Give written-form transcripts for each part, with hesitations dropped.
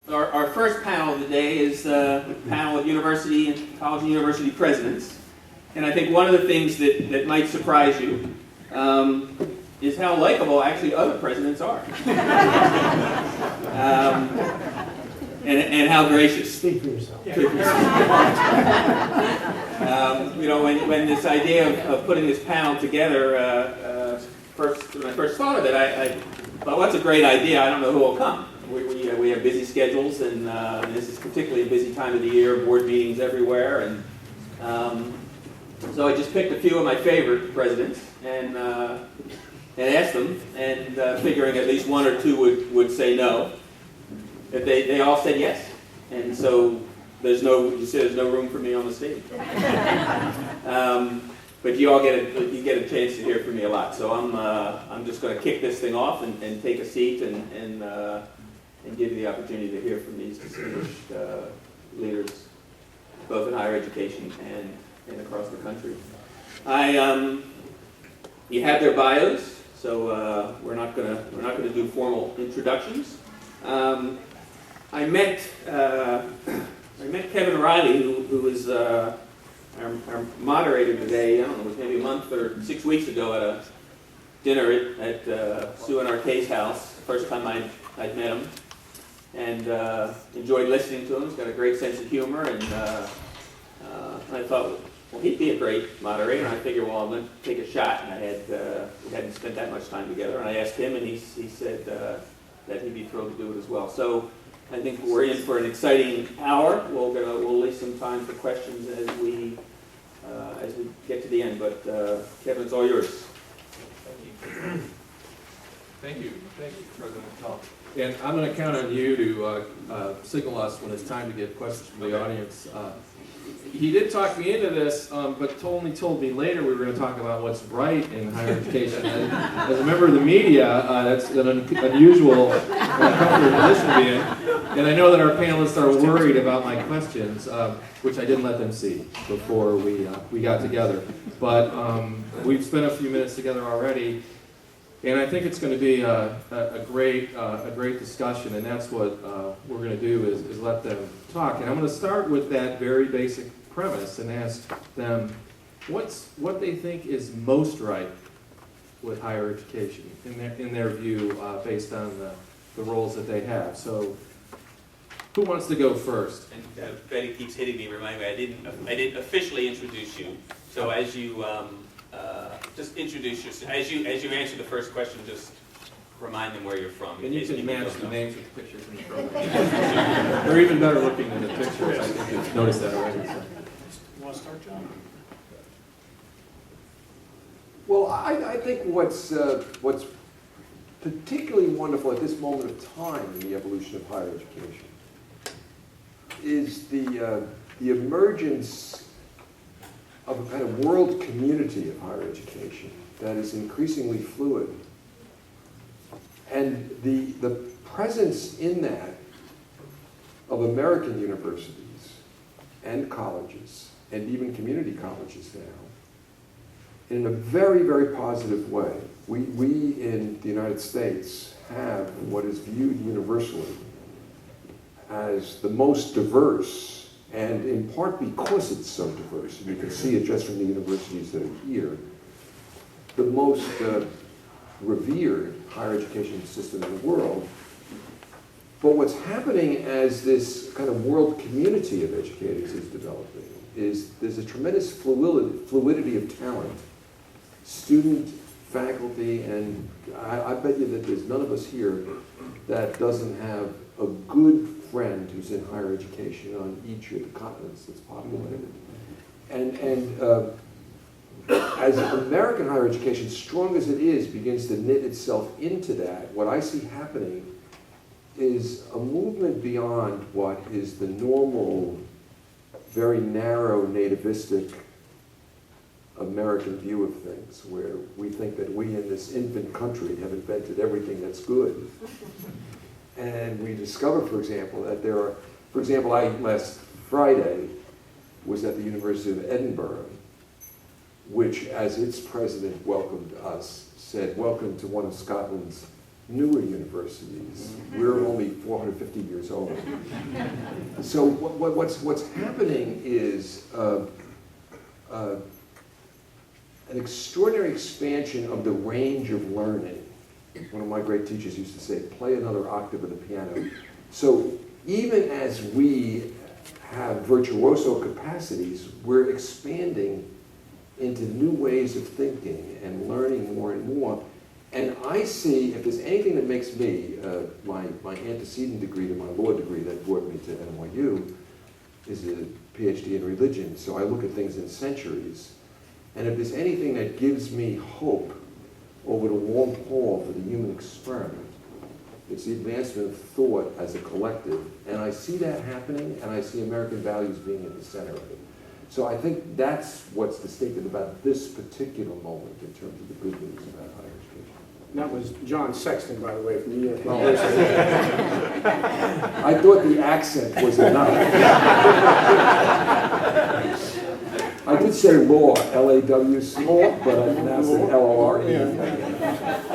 Our first panel of the day is a panel of university and college and university presidents. And I think one of the things that might surprise you is how likable actually other presidents are. And how gracious. Speak for yourself. When this idea of putting this panel together, when I first thought of it, I thought, well, that's a great idea. I don't know who will come. We have busy schedules, and this is particularly a busy time of the year, board meetings everywhere. And so I just picked a few of my favorite presidents and asked them, and figuring at least one or two would say no. But they all said yes. And so there's no room for me on the stage. But you all get a chance to hear from me a lot. So I'm just going to kick this thing off and take a seat and give you the opportunity to hear from these distinguished leaders, both in higher education and across the country. You have their bios, so we're not going to do formal introductions. I met Kevin Riley, who is our moderator today. I don't know, it was maybe a month or 6 weeks ago at a dinner at Sue and Arcay's house. First time I'd met him, and enjoyed listening to him. He's got a great sense of humor, and I thought, well, he'd be a great moderator. And I figured, well, I'm going to take a shot, and we hadn't spent that much time together. And I asked him, and he said that he'd be thrilled to do it as well. So I think we're in for an exciting hour. We'll leave some time for questions as we get to the end. But Kevin, it's all yours. Thank you, President Schall. And I'm going to count on you to signal us when it's time to get questions from the audience. He did talk me into this, but only told me later we were going to talk about what's right in higher education. And as a member of the media, that's an unusual and uncomfortable position to be in. And I know that our panelists are worried about my questions, which I didn't let them see before we got together. But we've spent a few minutes together already, and I think it's going to be a great discussion. And that's what we're going to do is let them talk. And I'm going to start with that very basic premise and ask them what they think is most right with higher education in their view, based on the roles that they have. So, who wants to go first? And Betty keeps hitting me, reminding me I didn't officially introduce you. So as you just introduce yourself, as you answer the first question, just remind them where you're from. And you can match the names with the pictures in the program. They're even better looking than the pictures. I think you've noticed that already. So. You want to start, John? Well, I think what's particularly wonderful at this moment of time in the evolution of higher education is the emergence of a kind of world community of higher education that is increasingly fluid. And the presence in that of American universities and colleges, and even community colleges now, in a very, very positive way. We in the United States have what is viewed universally as the most diverse, and in part because it's so diverse, and you can see it just from the universities that are here, the most revered higher education system in the world. But what's happening as this kind of world community of educators is developing is there's a tremendous fluidity of talent, student, faculty, and I bet you that there's none of us here that doesn't have a good friend who's in higher education on each of the continents that's populated. And as American higher education, strong as it is, begins to knit itself into that, what I see happening is a movement beyond what is the normal, very narrow, nativistic American view of things, where we think that we in this infant country have invented everything that's good. And we discover, for example, that there are, last Friday was at the University of Edinburgh, which, as its president welcomed us, said, "Welcome to one of Scotland's newer universities. We're only 450 years old. So what's happening is an extraordinary expansion of the range of learning. One of my great teachers used to say, play another octave of the piano. So even as we have virtuoso capacities, we're expanding into new ways of thinking and learning more and more. And I see, if there's anything that makes me, my antecedent degree to my law degree that brought me to NYU is a PhD in religion, so I look at things in centuries. And if there's anything that gives me hope over the long haul for the human experiment, it's the advancement of thought as a collective. And I see that happening, and I see American values being at the center of it. So I think that's what's distinctive about this particular moment in terms of the good news about higher education. That was John Sexton, by the way, from New York Oh. University. I thought the accent was enough. I did say law, L-A-W, law, but I pronounced it L-O-R-E.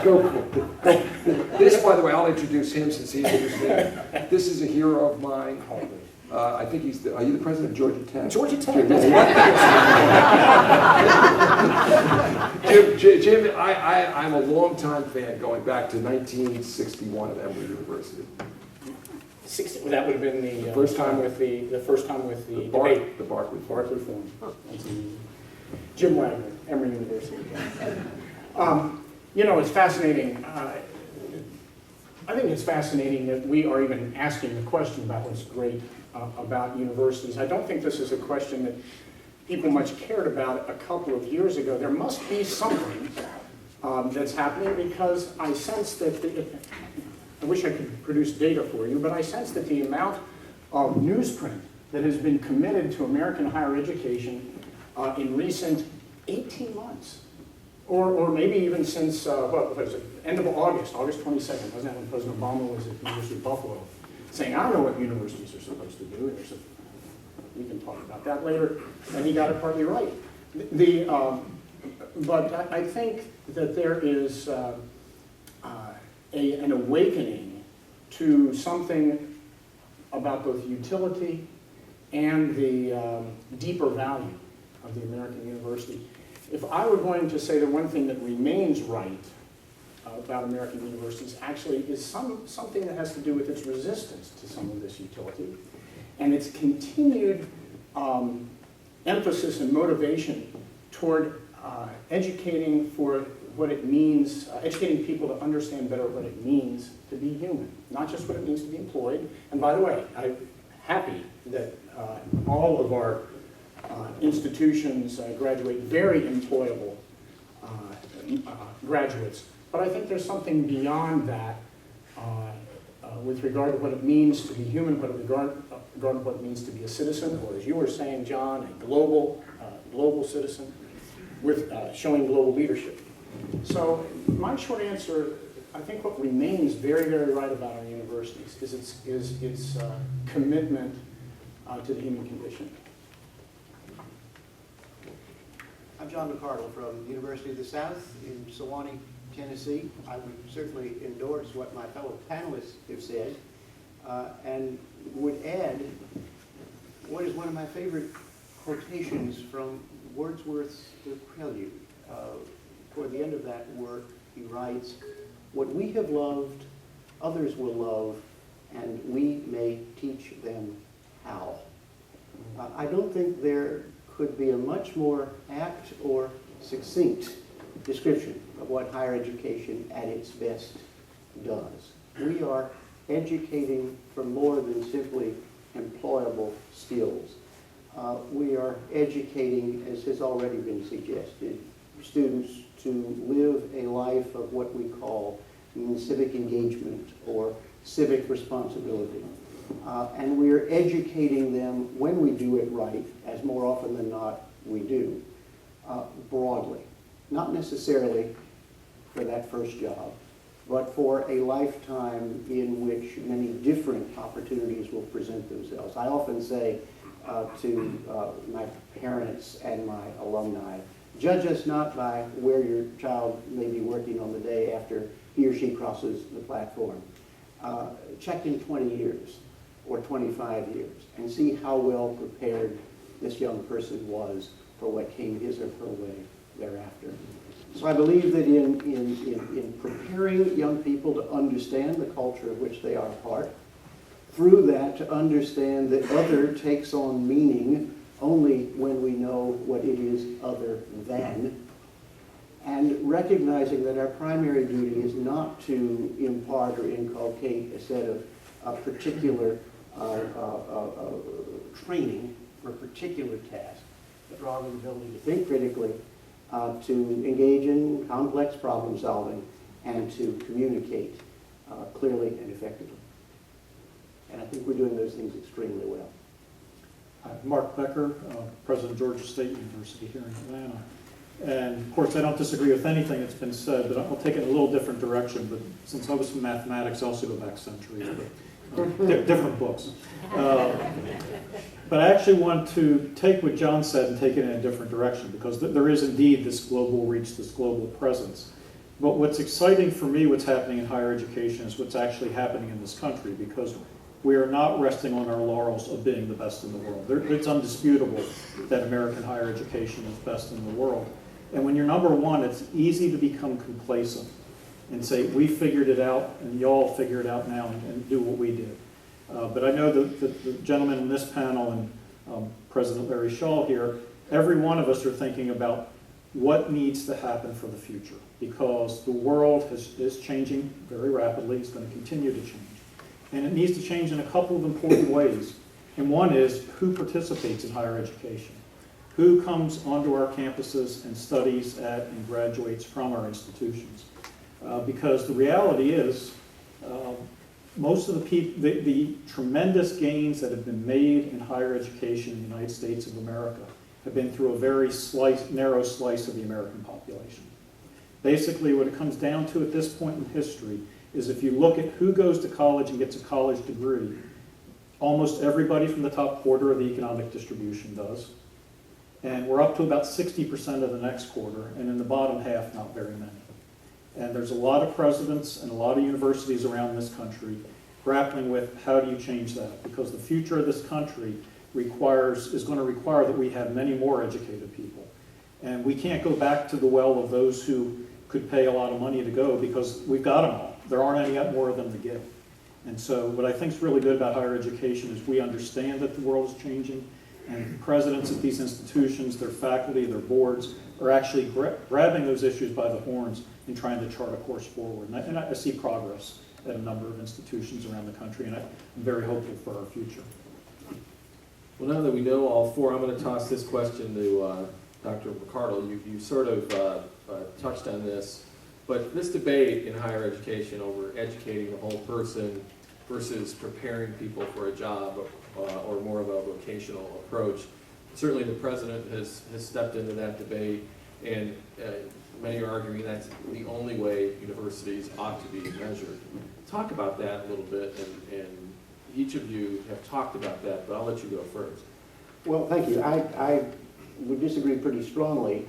Go for it. This, by the way, I'll introduce him since he's interested. This is a hero of mine. I think he's are you the president of Georgia Tech? Georgia Tech. Jim, I'm a longtime fan going back to 1961 at Emory University. That would have been the First time with the first time with the Bar- debate. the Barclay Barclay Forum. Jim Wagner, Emory University. You know, it's fascinating. I think it's fascinating that we are even asking the question about what's great about universities. I don't think this is a question that people much cared about a couple of years ago. There must be something that's happening, because I sense that, I wish I could produce data for you, but I sense that the amount of newsprint that has been committed to American higher education in recent 18 months, or maybe even since, what was it, end of August 22nd, wasn't that when President Obama was at the University of Buffalo, saying, I know what universities are supposed to do, and we can talk about that later, and he got it partly right. But I think that there is an awakening to something about both utility and the deeper value of the American university. If I were going to say the one thing that remains right about American universities actually is something that has to do with its resistance to some of this utility and its continued emphasis and motivation toward educating for what it means, educating people to understand better what it means to be human, not just what it means to be employed. And by the way, I'm happy that all of our institutions graduate very employable graduates. But I think there's something beyond that with regard to what it means to be human, with regard to what it means to be a citizen, or as you were saying, John, a global citizen, with showing global leadership. So my short answer, I think what remains very, very right about our universities is its commitment to the human condition. I'm John McCardell from University of the South in Sewanee, Tennessee. I would certainly endorse what my fellow panelists have said, and would add what is one of my favorite quotations from Wordsworth's The Prelude. Toward the end of that work, he writes, "What we have loved, others will love, and we may teach them how." I don't think there could be a much more apt or succinct description of what higher education at its best does. We are educating for more than simply employable skills. We are educating, as has already been suggested, students to live a life of what we call civic engagement or civic responsibility. And we are educating them, when we do it right, as more often than not we do, broadly. Not necessarily for that first job, but for a lifetime in which many different opportunities will present themselves. I often say to my parents and my alumni, Judge us not by where your child may be working on the day after he or she crosses the platform. Check in 20 years or 25 years and see how well prepared this young person was for what came his or her way thereafter. So I believe that in preparing young people to understand the culture of which they are a part, through that to understand that other takes on meaning only when we know what it is other than, and recognizing that our primary duty is not to impart or inculcate a set of particular training for a particular task, but rather the ability to think critically, to engage in complex problem solving, and to communicate clearly and effectively. And I think we're doing those things extremely well. Mark Becker, President of Georgia State University here in Atlanta. And of course, I don't disagree with anything that's been said, but I'll take it in a little different direction. But since I was from mathematics, I also go back centuries, but different books. But I actually want to take what John said and take it in a different direction, because there is indeed this global reach, this global presence. But what's exciting for me, what's happening in higher education, is what's actually happening in this country, because we are not resting on our laurels of being the best in the world. It's undisputable that American higher education is best in the world. And when you're number one, it's easy to become complacent and say, we figured it out, and y'all figure it out now and do what we did. But I know that the gentleman in this panel and President Larry Schall here, every one of us are thinking about what needs to happen for the future, because the world is changing very rapidly. It's going to continue to change. And it needs to change in a couple of important ways. And one is who participates in higher education. Who comes onto our campuses and studies at and graduates from our institutions. Because the reality is, most of the tremendous gains that have been made in higher education in the United States of America have been through a very narrow slice of the American population. Basically, what it comes down to at this point in history is if you look at who goes to college and gets a college degree, almost everybody from the top quarter of the economic distribution does. And we're up to about 60% of the next quarter, and in the bottom half, not very many. And there's a lot of presidents and a lot of universities around this country grappling with how do you change that? Because the future of this country is going to require that we have many more educated people. And we can't go back to the well of those who could pay a lot of money to go, because we've got them all. There aren't any more of them to give. And so what I think is really good about higher education is we understand that the world is changing, and presidents of these institutions, their faculty, their boards, are actually grabbing those issues by the horns and trying to chart a course forward. And I see progress at a number of institutions around the country, and I'm very hopeful for our future. Well, now that we know all four, I'm going to toss this question to Dr. McCardell. You sort of touched on this, but this debate in higher education over educating the whole person versus preparing people for a job or more of a vocational approach, certainly the president has stepped into that debate, and many are arguing that's the only way universities ought to be measured. Talk about that a little bit, and each of you have talked about that, but I'll let you go first. Well, thank you. I would disagree pretty strongly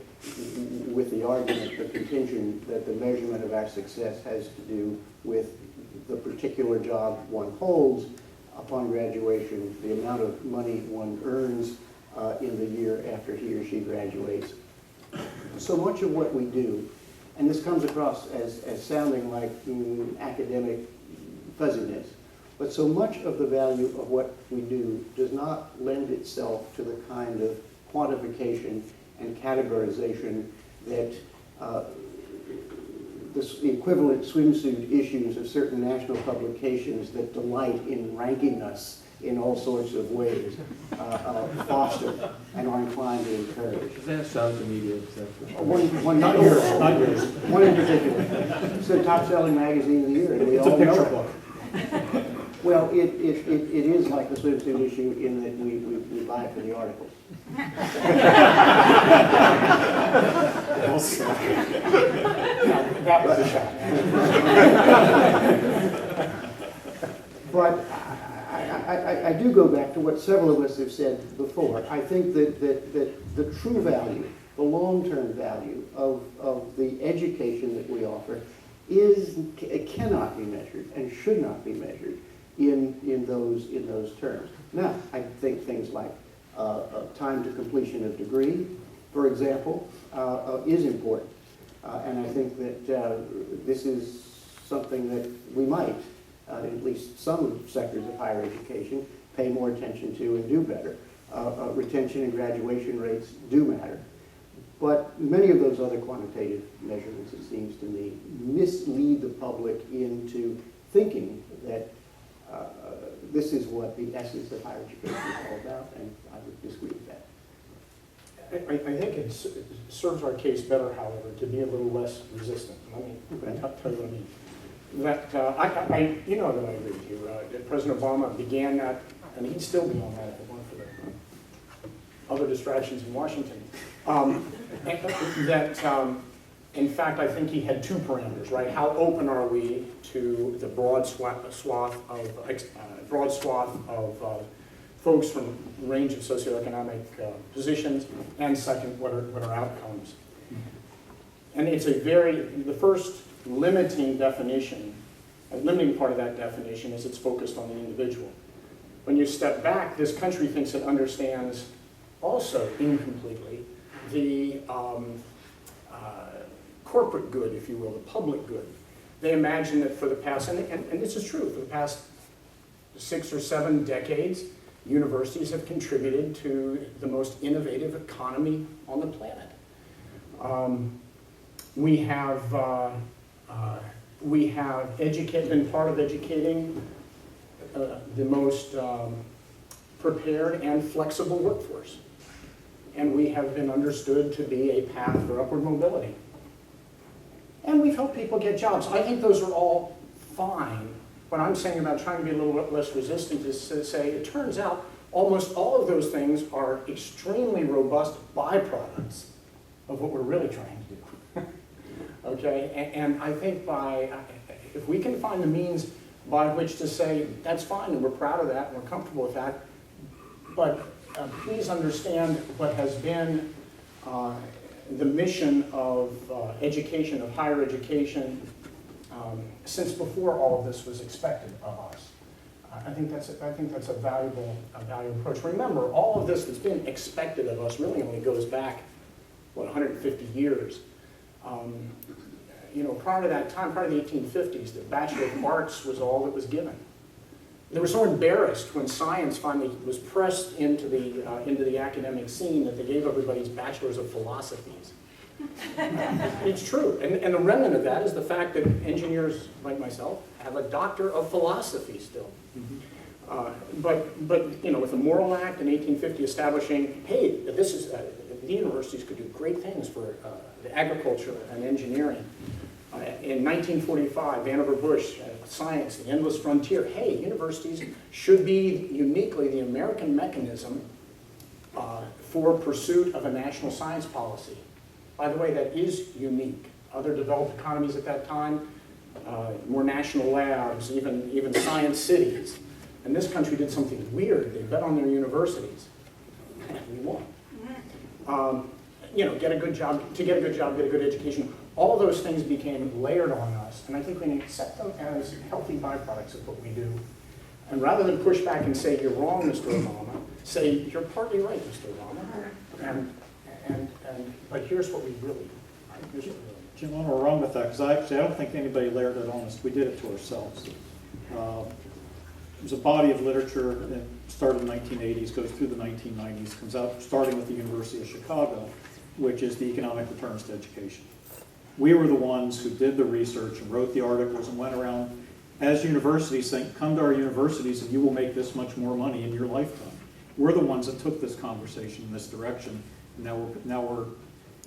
with the argument, the contention that the measurement of our success has to do with the particular job one holds upon graduation, the amount of money one earns in the year after he or she graduates. So much of what we do, and this comes across as sounding like academic fuzziness, but so much of the value of what we do does not lend itself to the kind of quantification and categorization that the equivalent swimsuit issues of certain national publications that delight in ranking us in all sorts of ways foster and are inclined to encourage. Does that sound to media? Not yours. One in particular. It's the top-selling magazine of the year, and we It's all a picture know it. book. Well, it is like the swimsuit issue in that we buy it for the articles. That was a shot. But I do go back to what several of us have said before. I think that the true value the long-term value of the education that we offer cannot be measured and should not be measured in those terms. Now, I think things like time to completion of degree, for example, is important. And I think that this is something that we might, at least some sectors of higher education, pay more attention to and do better. Retention and graduation rates do matter. But many of those other quantitative measurements, it seems to me, mislead the public into thinking that this is what the essence of higher education is all about, and I would disagree with that. I think it serves our case better, however, to be a little less resistant. Let me tell you what I mean. That you know that I agree with you. That President Obama began that, and he'd still be on that if it weren't for the other distractions in Washington. In fact, I think he had two parameters, right? How open are we to the broad swath of folks from a range of socioeconomic positions, and second, what are outcomes? And it's the first limiting definition, a limiting part of that definition is it's focused on the individual. When you step back, this country thinks it understands also incompletely the corporate good, if you will, the public good. They imagine that for the past, and this is true, for the past 6 or 7 decades, universities have contributed to the most innovative economy on the planet. We have been part of educating the most prepared and flexible workforce. And we have been understood to be a path for upward mobility. And we've helped people get jobs. I think those are all fine. What I'm saying about trying to be a little bit less resistant is to say it turns out almost all of those things are extremely robust byproducts of what we're really trying to do. Okay? And I think if we can find the means by which to say, that's fine, and we're proud of that, and we're comfortable with that, but please understand what has been the mission of education, of higher education, since before all of this was expected of us. I think that's a valuable approach. Remember, all of this that's been expected of us really only goes back, 150 years. Prior to that time, prior to the 1850s, the Bachelor of Arts was all that was given. They were so embarrassed when science finally was pressed into the academic scene that they gave everybody's bachelors of philosophies. It's true, and the remnant of that is the fact that engineers like myself have a doctor of philosophy still. But with the Morrill Act in 1850 establishing, hey, this is the universities could do great things for the agriculture and engineering. In 1945, Vannevar Bush, Science, the Endless Frontier. Hey, universities should be uniquely the American mechanism for pursuit of a national science policy. By the way, that is unique. Other developed economies at that time, more national labs, even science cities. And this country did something weird. They bet on their universities. And we won. Get a good job, get a good education. All those things became layered on us, and I think we need to accept them as healthy byproducts of what we do. And rather than push back and say, you're wrong, Mr. Obama, say, you're partly right, Mr. Obama, but here's what we really do. Jim, I'm wrong with that, because I don't think anybody layered it on us. We did it to ourselves. There's a body of literature that started in the 1980s, goes through the 1990s, comes out starting with the University of Chicago, which is the economic returns to education. We were the ones who did the research and wrote the articles and went around as universities saying, come to our universities and you will make this much more money in your lifetime. We're the ones that took this conversation in this direction, and now we're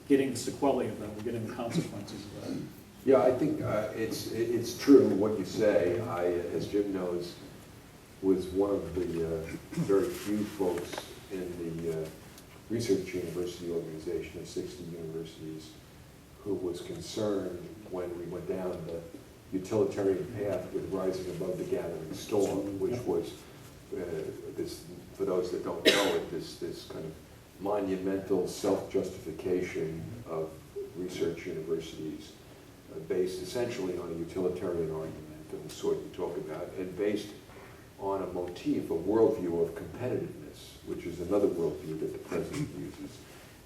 getting the sequelae of that. We're getting the consequences of that. Yeah, I think it's true what you say. I, as Jim knows, was one of the very few folks in the research university organization of 60 universities who was concerned when we went down the utilitarian path with rising above the gathering storm, which was this, for those that don't know it, this kind of monumental self-justification of research universities based essentially on a utilitarian argument of the sort you talk about, and based on a motif, a worldview of competitiveness, which is another worldview that the president uses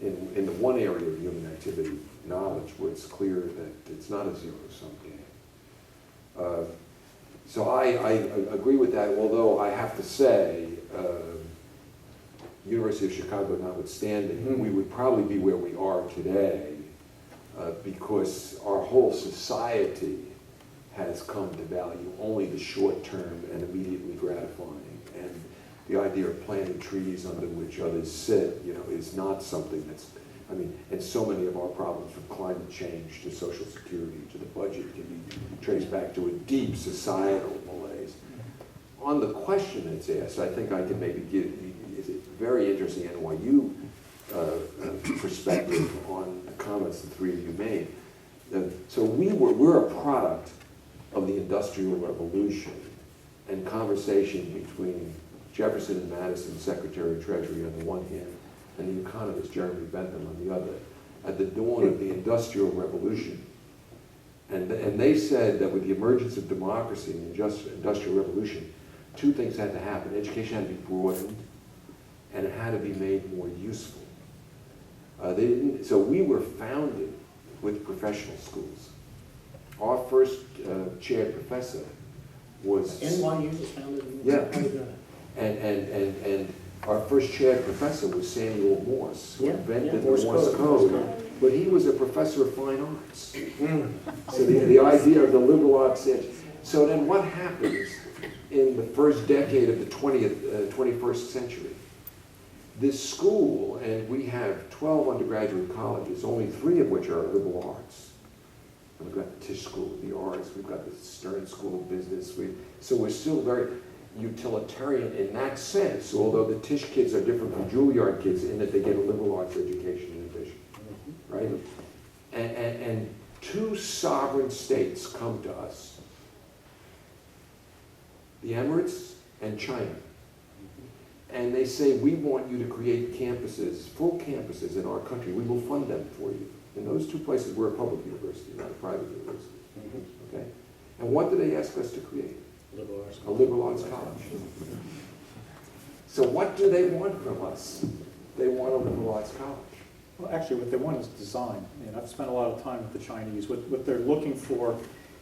in the one area of human activity, knowledge, where it's clear that it's not a zero-sum game. So I agree with that, although I have to say, University of Chicago notwithstanding, we would probably be where we are today because our whole society has come to value only the short-term and immediately gratifying. And the idea of planting trees under which others sit, is not something that's, and so many of our problems, from climate change to Social Security to the budget, can be traced back to a deep societal malaise. On the question that's asked, I think I can maybe give a very interesting NYU perspective on the comments the three of you made. So we're a product of the Industrial Revolution and conversation between Jefferson and Madison, Secretary of Treasury on the one hand, and the economist Jeremy Bentham on the other, at the dawn of the Industrial Revolution. And they said that with the emergence of democracy and the Industrial Revolution, two things had to happen. Education had to be broadened, and it had to be made more useful. So we were founded with professional schools. Our first chaired professor was... NYU was founded in... Yeah. And our first chaired professor was Samuel Morse, who invented the Morse Code. But he was a professor of fine arts. So the idea of the liberal arts... So then what happens in the first decade of the 21st century? This school, and we have 12 undergraduate colleges, only 3 of which are liberal arts. And we've got the Tisch School of the Arts, we've got the Stern School of Business. So we're still very utilitarian in that sense, although the Tisch kids are different from Juilliard kids in that they get a liberal arts education in addition, right? And 2 sovereign states come to us, the Emirates and China. And they say, we want you to create campuses, full campuses in our country. We will fund them for you. In those 2 places, we're a public university, not a private university. Okay? And what do they ask us to create? A liberal arts college. So what do they want from us? They want a liberal arts college. Well, actually, what they want is design. And I've spent a lot of time with the Chinese. What they're looking for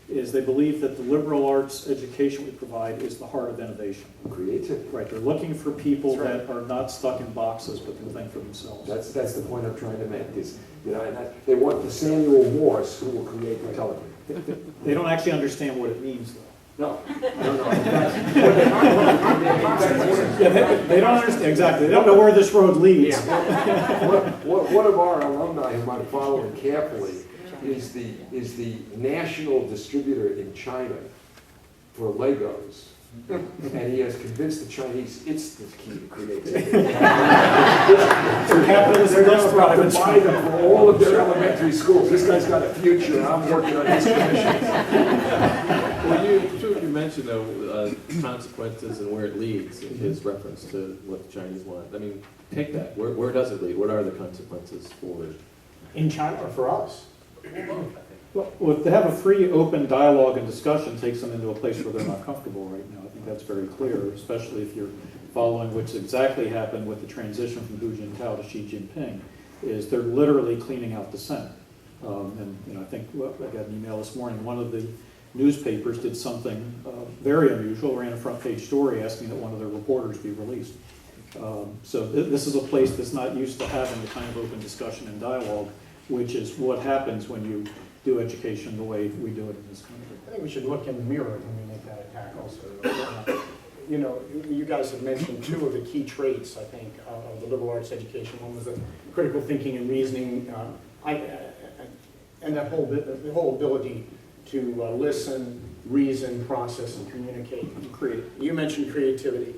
is they believe that the liberal arts education we provide is the heart of innovation. Creativity. Right. They're looking for people that are not stuck in boxes but can think for themselves. That's the point I'm trying to make. Is they want the Samuel Morse who will create the television. They don't actually understand what it means, though. No. Yeah, they don't understand exactly. They don't know where this road leads. One of our alumni whom I'm following carefully is the national distributor in China for Legos. And he has convinced the Chinese it's the key to creativity. They're going to buy them for all of their elementary schools. This guy's got a future, and I'm working on his commission. Well, you mentioned, though, consequences and where it leads in his reference to what the Chinese want. I mean, take that. Where does it lead? What are the consequences for it? In China or for us? Well, to have a free, open dialogue and discussion takes them into a place where they're not comfortable right now. I think that's very clear, especially if you're following what's exactly happened with the transition from Hu Jintao to Xi Jinping, is they're literally cleaning out the Senate. And I think I got an email this morning. One of the newspapers did something very unusual, ran a front page story asking that one of their reporters be released. So this is a place that's not used to having the kind of open discussion and dialogue, which is what happens when you do education the way we do it in this country. I think we should look in the mirror when we make that attack also. You guys have mentioned 2 of the key traits, I think, of the liberal arts education. One was the critical thinking and reasoning, and the whole ability to listen, reason, process, and communicate. You mentioned creativity.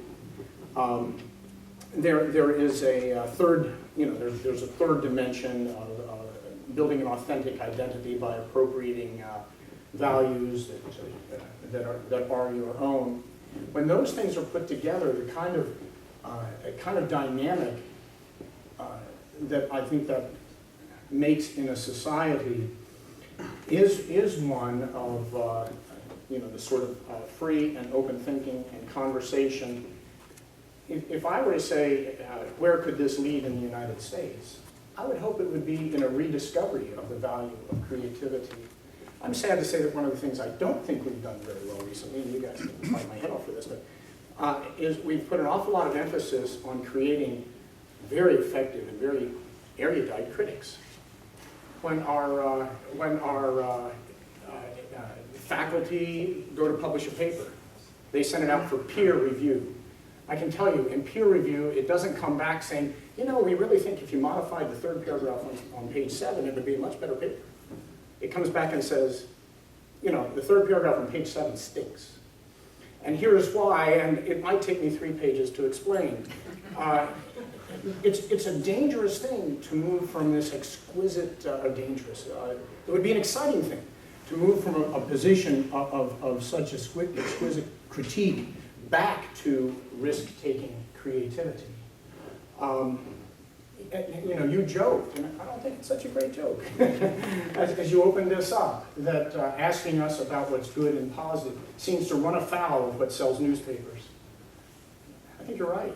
There is a third, there's a third dimension of building an authentic identity by appropriating values that are your own. When those things are put together, the kind of dynamic that I think that makes in a society is one of the sort of free and open thinking and conversation. If I were to say, where could this lead in the United States, I would hope it would be in a rediscovery of the value of creativity. I'm sad to say that one of the things I don't think we've done very well recently, and you guys can fight my head off for this, but is we've put an awful lot of emphasis on creating very effective and very erudite critics. When our faculty go to publish a paper, they send it out for peer review. I can tell you, in peer review, it doesn't come back saying, we really think if you modified the third paragraph on page 7, it would be a much better paper. It comes back and says, the third paragraph on page 7 stinks. And here's why, and it might take me 3 pages to explain. It's a dangerous thing to move from this exquisite, it would be an exciting thing to move from a position of such exquisite critique back to risk-taking creativity. You joked, and I don't think it's such a great joke, as you opened this up, that asking us about what's good and positive seems to run afoul of what sells newspapers. I think you're right.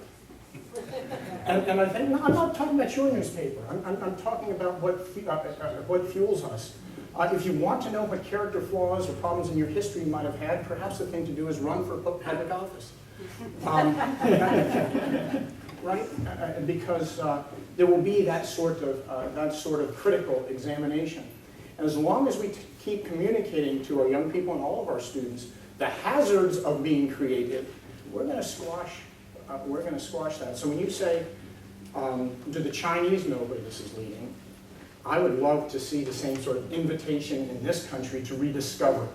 And I think, no, I'm not talking about your newspaper. I'm talking about what fuels us. If you want to know what character flaws or problems in your history you might have had, perhaps the thing to do is run for public office. Right? Because there will be that sort of critical examination. And as long as we keep communicating to our young people and all of our students the hazards of being creative, we're going to squash that. So when you say, do the Chinese know where this is leading? I would love to see the same sort of invitation in this country to rediscover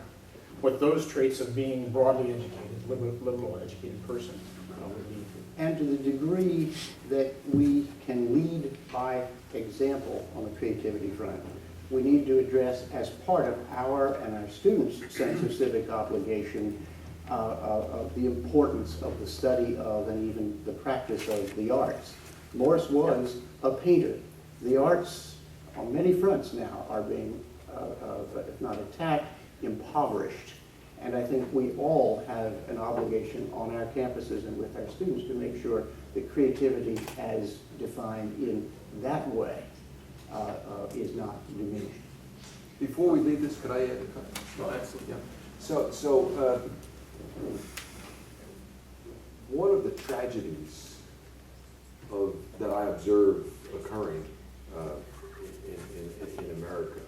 what those traits of being broadly educated, liberal educated person would lead to. And to the degree that we can lead by example on the creativity front, we need to address, as part of our and our students' sense of civic obligation, the importance of the study of and even the practice of the arts. Morris was a painter. The arts, on many fronts now, are being, if not attacked, impoverished. And I think we all have an obligation on our campuses and with our students to make sure that creativity, as defined in that way, is not diminished. Before we leave this, could I add a comment? No, absolutely, yeah. So one of the tragedies that I observe occurring in America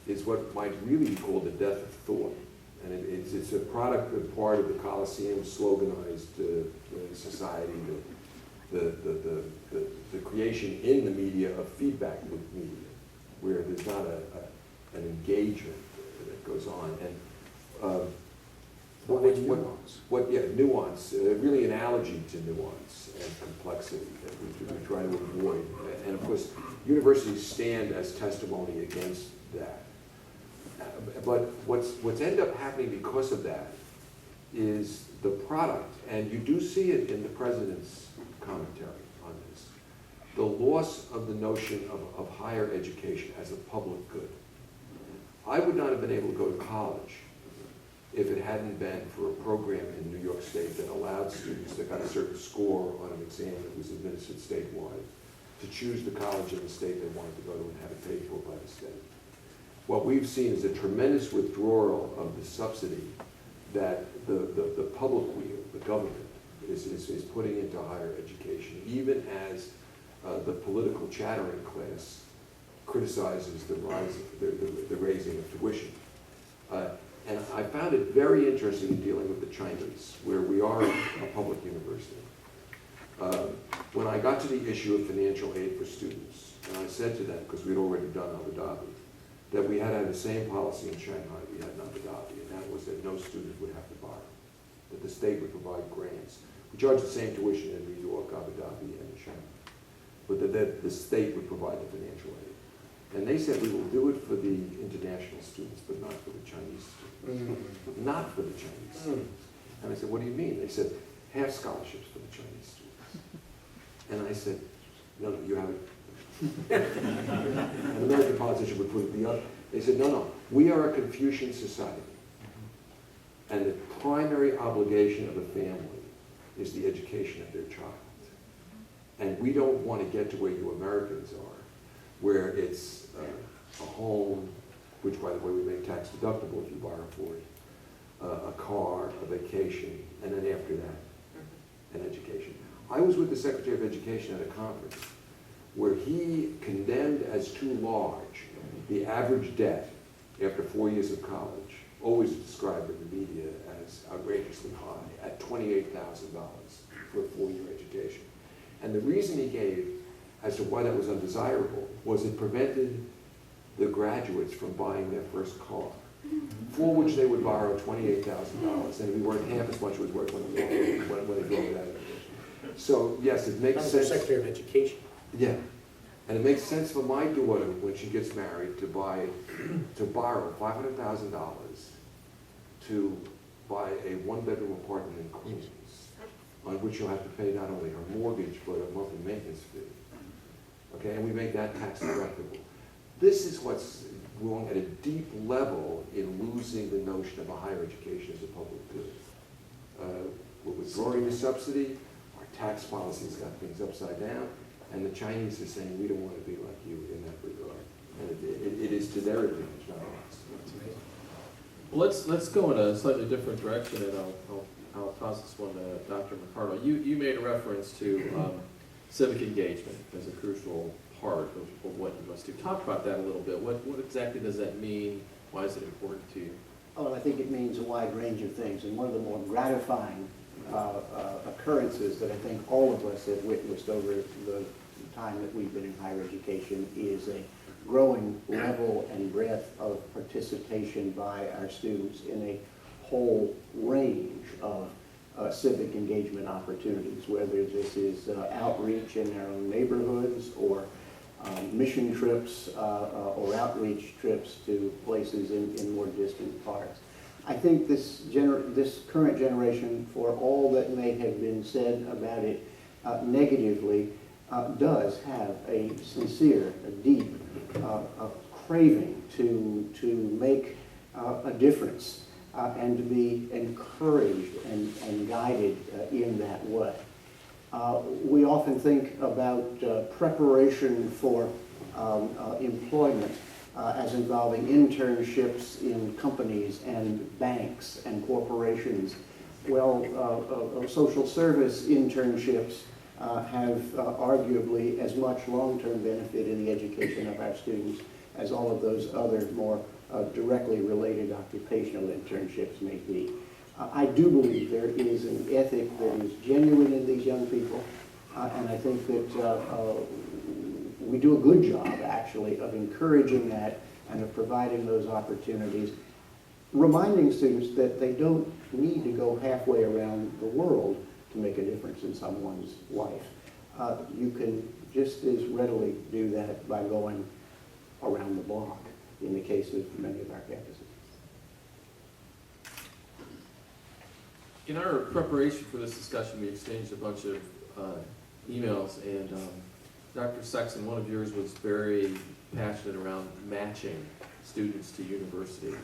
is what might really be called the death of thought. And it's a product and part of the Coliseum sloganized society, the creation in the media of feedback loop media, where there's not an engagement that goes on. And nuance, really an allergy to nuance and complexity that we try to avoid. And of course, universities stand as testimony against that. But what's ended up happening because of that is the product, and you do see it in the president's commentary on this, the loss of the notion of higher education as a public good. I would not have been able to go to college if it hadn't been for a program in New York State that allowed students that got a certain score on an exam that was administered statewide to choose the college in the state they wanted to go to and have it paid for by the state. What we've seen is a tremendous withdrawal of the subsidy that the public wheel, the government, is putting into higher education, even as the political chattering class criticizes the raising of tuition. And I found it very interesting in dealing with the Chinese, where we are a public university. When I got to the issue of financial aid for students, and I said to them, because we'd already done Abu Dhabi, that we had to have the same policy in Shanghai we had in Abu Dhabi, and that was that no student would have to borrow, that the state would provide grants. We charge the same tuition in New York, Abu Dhabi, and in Shanghai, but that the state would provide the financial aid. And they said, we will do it for the international students, but not for the Chinese students. Not for the Chinese students. And I said, what do you mean? They said, half scholarships for the Chinese students. And I said, No, no, you haven't. An American politician would put it the other. They said, no, no, we are a Confucian society. And the primary obligation of a family is the education of their child. And we don't want to get to where you Americans are, where it's a home, which, by the way, we make tax deductible if you borrow for it, a car, a vacation, and then after that, an education. I was with the Secretary of Education at a conference where he condemned as too large the average debt after 4 years of college, always described in the media as outrageously high, at $28,000 for a 4-year education. And the reason he gave as to why that was undesirable was it prevented the graduates from buying their first car, for which they would borrow $28,000, and we weren't half as much as it was worth when they drove it out. So yes, it makes sense. Secretary of Education. Yeah, and it makes sense for my daughter when she gets married to borrow $500,000 to buy a 1-bedroom apartment in Queens, on which you'll have to pay not only her mortgage but a monthly maintenance fee. Okay, and we make that tax deductible. This is what's wrong at a deep level in losing the notion of a higher education as a public good. We're withdrawing the subsidy, our tax policy's got things upside down, and the Chinese are saying we don't want to be like you in that regard. And it is to their advantage, not ours. Well, let's go in a slightly different direction, and I'll toss this one to Dr. McCardell. You made a reference to civic engagement as a crucial part of what you must do. Talk about that a little bit. What exactly does that mean? Why is it important to you? Well, I think it means a wide range of things, and one of the more gratifying occurrences that I think all of us have witnessed over the time that we've been in higher education is a growing level and breadth of participation by our students in a whole range of civic engagement opportunities, whether this is outreach in their own neighborhoods or mission trips or outreach trips to places in more distant parts. I think this current generation, for all that may have been said about it negatively, does have a sincere, a deep craving to make a difference and to be encouraged and guided in that way. We often think about preparation for employment as involving internships in companies and banks and corporations. Well, social service internships have arguably as much long-term benefit in the education of our students as all of those other more directly related occupational internships may be. I do believe there is an ethic that is genuine in these young people, and I think that we do a good job, actually, of encouraging that and of providing those opportunities, reminding students that they don't need to go halfway around the world to make a difference in someone's life. You can just as readily do that by going around the block in the case of many of our campuses. In our preparation for this discussion, we exchanged a bunch of emails, and Dr. Sexton, one of yours was very passionate around matching students to universities.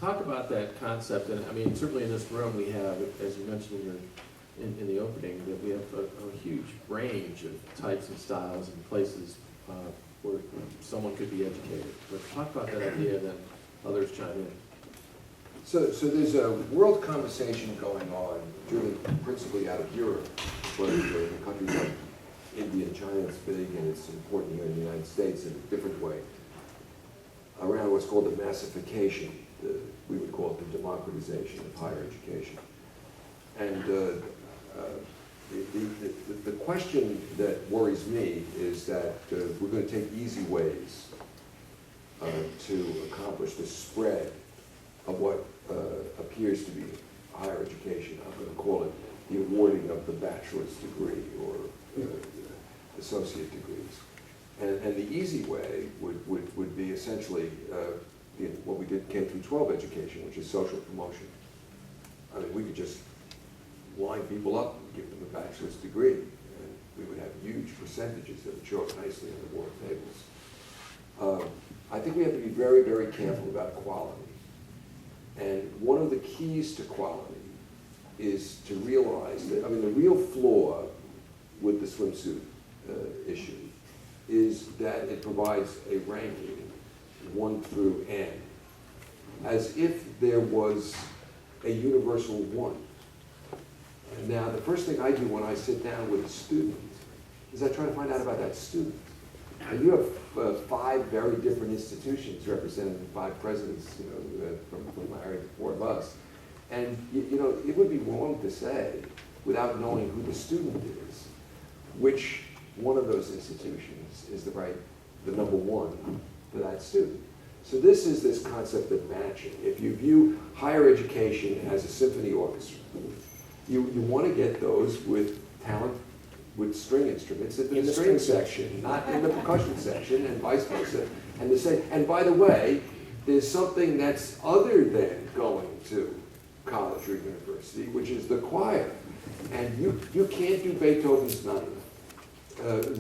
Talk about that concept, and I mean, certainly in this room we have, as you mentioned in the opening, that we have a huge range of types and styles and places where someone could be educated. But talk about that idea, then others chime in. So there's a world conversation going on, driven principally out of Europe, but in countries like India and China it's big, and it's important here in the United States in a different way, around what's called the massification, we would call it the democratization of higher education. And the question that worries me is that we're going to take easy ways to accomplish the spread of what appears to be higher education. I'm going to call it the awarding of the bachelor's degree or associate degrees. And the easy way would be essentially what we did K through 12 education, which is social promotion. I mean, we could just line people up and give them a bachelor's degree. And we would have huge percentages that would show up nicely on the board tables. I think we have to be very, very careful about quality. And one of the keys to quality is to realize that, I mean, the real flaw with the swimsuit issue is that it provides a ranking 1 through N, as if there was a universal 1. Now, the first thing I do when I sit down with a student is I try to find out about that student. And you have 5 very different institutions representing 5 presidents, you know, from Larry to 4 of us. And, you know, it would be wrong to say, without knowing who the student is, which one of those institutions is the number 1 for that student. So this is this concept of matching. If you view higher education as a symphony orchestra, you want to get those with talent with string instruments in the string section, not in the percussion section, and vice versa. And to say, and by the way, there's something that's other than going to college or university, which is the choir. And you can't do Beethoven's Ninth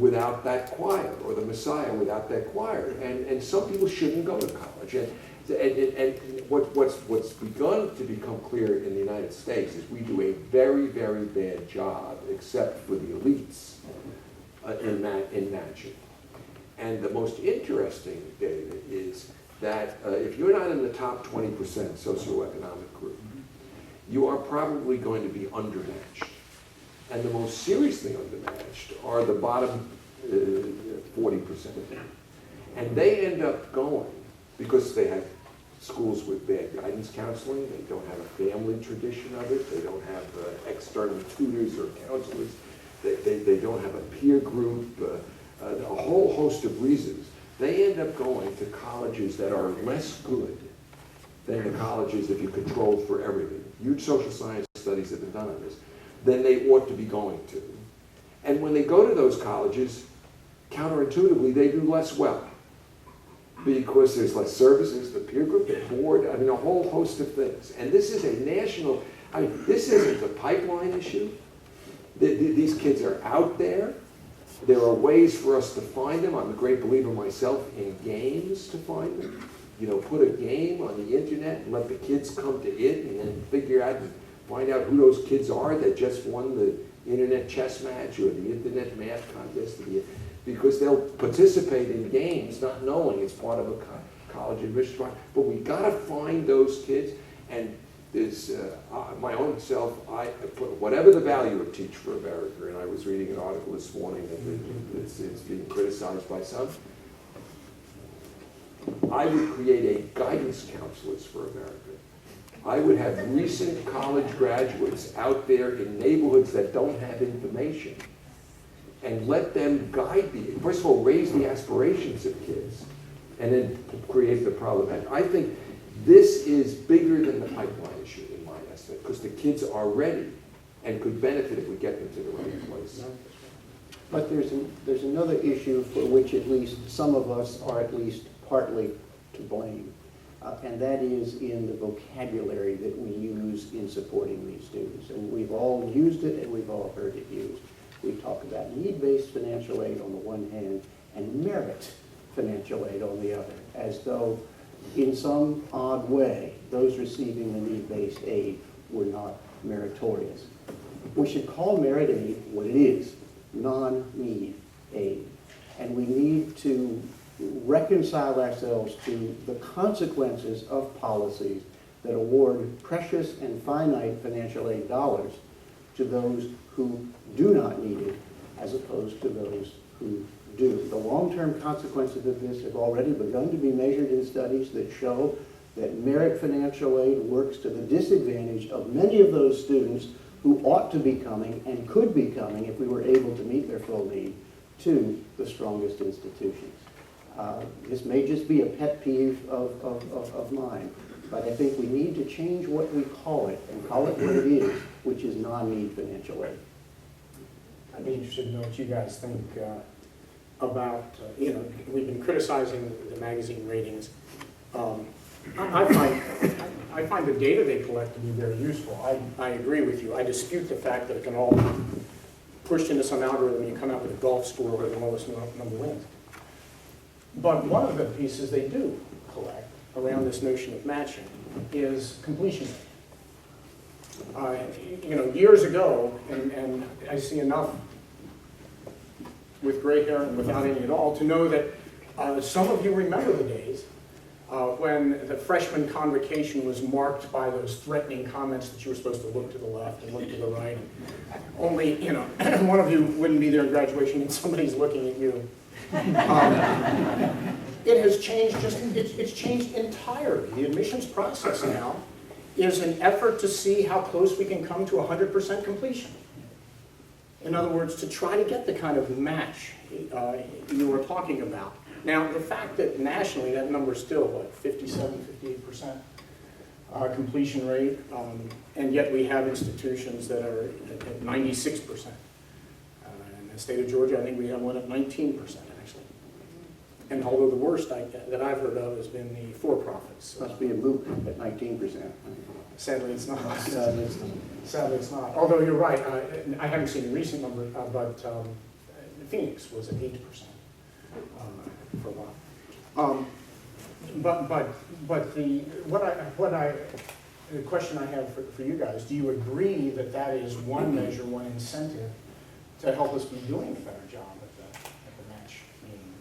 without that choir, or the Messiah without that choir. And some people shouldn't go to college. And what's begun to become clear in the United States is we do a very, very bad job, except for the elites, in matching. And the most interesting data is that if you're not in the top 20% socioeconomic group, you are probably going to be undermatched. And the most seriously undermatched are the bottom 40%. And they end up going because they have schools with bad guidance counseling, they don't have a family tradition of it, they don't have external tutors or counselors, they don't have a peer group, a whole host of reasons. They end up going to colleges that are less good than the colleges, if you control for everything. Huge social science studies have been done on this, than they ought to be going to. And when they go to those colleges, counterintuitively, they do less well. Because there's less services, the peer group, the board, I mean, a whole host of things. And this is a national, I mean, this isn't a pipeline issue. These kids are out there. There are ways for us to find them. I'm a great believer myself in games to find them. You know, put a game on the internet and let the kids come to it and then figure out and find out who those kids are that just won the internet chess match or the internet math contest. Because they'll participate in games not knowing it's part of a college admission process. But we got to find those kids. And there's my own self, I put whatever the value of Teach for America, and I was reading an article this morning that it's being criticized by some. I would create a guidance counselors for America. I would have recent college graduates out there in neighborhoods that don't have information and let them guide first of all, raise the aspirations of kids and then create the problem. And I think this is bigger than the pipeline issue in my estimate, because the kids are ready and could benefit if we get them to the right place. But there's another issue for which at least some of us are at least partly to blame, and that is in the vocabulary that we use in supporting these students. And we've all used it and we've all heard it used. We talk about need-based financial aid on the one hand and merit financial aid on the other, as though in some odd way those receiving the need-based aid were not meritorious. We should call merit aid what it is, non-need aid. And we need to reconcile ourselves to the consequences of policies that award precious and finite financial aid dollars to those who do not need it, as opposed to those who do. The long-term consequences of this have already begun to be measured in studies that show that merit financial aid works to the disadvantage of many of those students who ought to be coming and could be coming, if we were able to meet their full need, to the strongest institutions. This may just be a pet peeve of mine, but I think we need to change what we call it and call it what it is, which is non-need financial aid. I'd be interested to know what you guys think about, we've been criticizing the magazine ratings. I find the data they collect to be very useful. I agree with you. I dispute the fact that it can all pushed into some algorithm, you come out with a golf score where the lowest number wins. But one of the pieces they do collect around this notion of matching is completion rate. Years ago, and I see enough with gray hair and without any at all to know that some of you remember the days when the freshman convocation was marked by those threatening comments that you were supposed to look to the left and look to the right. Only, one of you wouldn't be there in graduation and somebody's looking at you. It has changed, it's changed entirely. The admissions process now is an effort to see how close we can come to 100% completion. In other words, to try to get the kind of match you were talking about. Now, the fact that nationally that number is still, what, 57, 58% completion rate, and yet we have institutions that are at 96%. In the state of Georgia, I think we have one at 19%, actually. And although the worst that I've heard of has been the for-profits. Must be a MOOC at 19%. Sadly, it's not. Sadly, it's not. Although you're right, I haven't seen the recent number, but Phoenix was at 8% for a while. But the question I have for you guys: do you agree that that is one measure, one incentive to help us be doing a better job at the match meeting,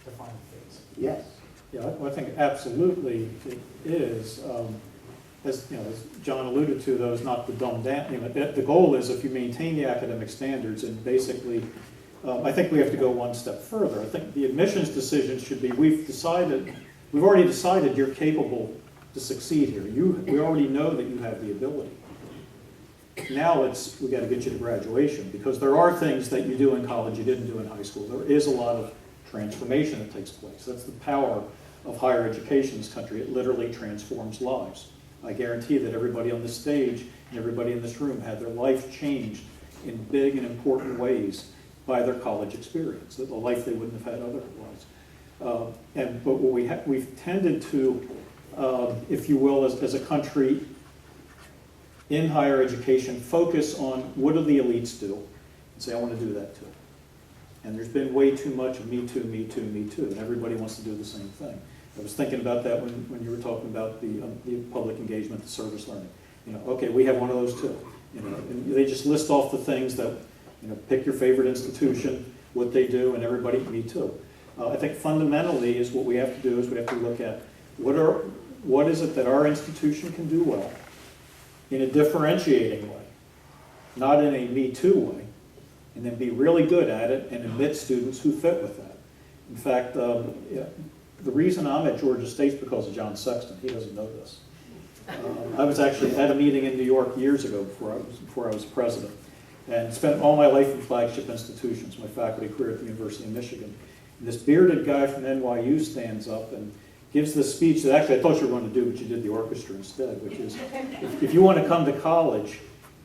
the final phase? Yes. Yeah, I think absolutely it is. As John alluded to, though, is not the dumb down. The goal is if you maintain the academic standards, and basically, I think we have to go one step further. I think the admissions decision should be: we've already decided you're capable to succeed here. We already know that you have the ability. Now we got to get you to graduation, because there are things that you do in college you didn't do in high school. There is a lot of transformation that takes place. That's the power of higher education in this country. It literally transforms lives. I guarantee that everybody on this stage and everybody in this room had their life changed in big and important ways by their college experience, a life they wouldn't have had otherwise. But what we've tended to, if you will, as a country in higher education, focus on what do the elites do, and say, I want to do that too. And there's been way too much of me too, me too, me too, and everybody wants to do the same thing. I was thinking about that when you were talking about the public engagement, the service learning. Okay, we have one of those too. And they just list off the things that, pick your favorite institution, what they do, and everybody, me too. I think fundamentally is what we have to do is we have to look at what is it that our institution can do well in a differentiating way, not in a me too way, and then be really good at it and admit students who fit with that. In fact, the reason I'm at Georgia State is because of John Sexton. He doesn't know this. I was actually at a meeting in New York years ago before I was president, and spent all my life in flagship institutions, my faculty career at the University of Michigan. And this bearded guy from NYU stands up and gives this speech that actually I thought you were going to do, but you did the orchestra instead, which is, if you want to come to college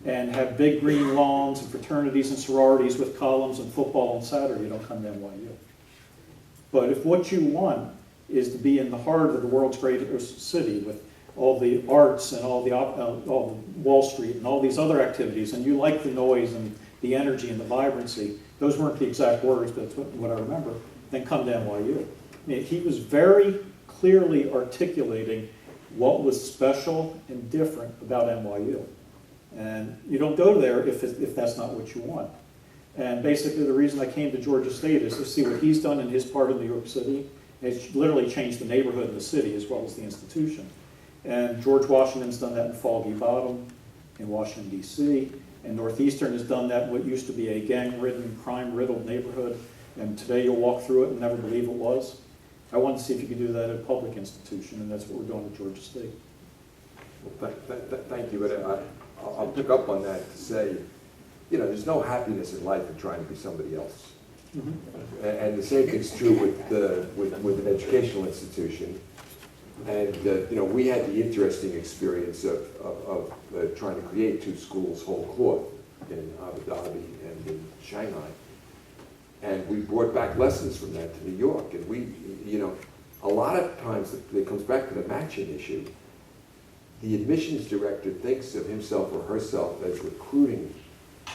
and have big green lawns and fraternities and sororities with columns and football on Saturday, don't come to NYU. But if what you want is to be in the heart of the world's greatest city with all the arts and all the Wall Street and all these other activities, and you like the noise and the energy and the vibrancy, those weren't the exact words, but that's what I remember, then come to NYU. He was very clearly articulating what was special and different about NYU. And you don't go there if that's not what you want. And basically the reason I came to Georgia State is to see what he's done in his part of New York City. It's literally changed the neighborhood and the city as well as the institution. And George Washington's done that in Foggy Bottom, in Washington, D.C., and Northeastern has done that in what used to be a gang-ridden, crime-riddled neighborhood, and today you'll walk through it and never believe it was. I wanted to see if you could do that at a public institution, and that's what we're doing at Georgia State. Well, thank you, but I'll pick up on that to say, there's no happiness in life in trying to be somebody else. Mm-hmm. And the same thing's true with an educational institution. And we had the interesting experience of trying to create two schools whole cloth in Abu Dhabi and in Shanghai. And we brought back lessons from that to New York. And we, a lot of times it comes back to the matching issue. The admissions director thinks of himself or herself as recruiting